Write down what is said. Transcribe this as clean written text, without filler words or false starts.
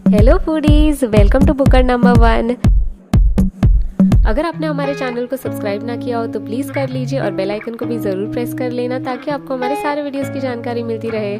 Hello foodies, welcome to बुक्कड number 1। अगर आपने हमारे चैनल को सब्सक्राइब ना किया हो तो प्लीज़ कर लीजिए और बेल आइकन को भी ज़रूर प्रेस कर लेना ताकि आपको हमारे सारे वीडियोस की जानकारी मिलती रहे।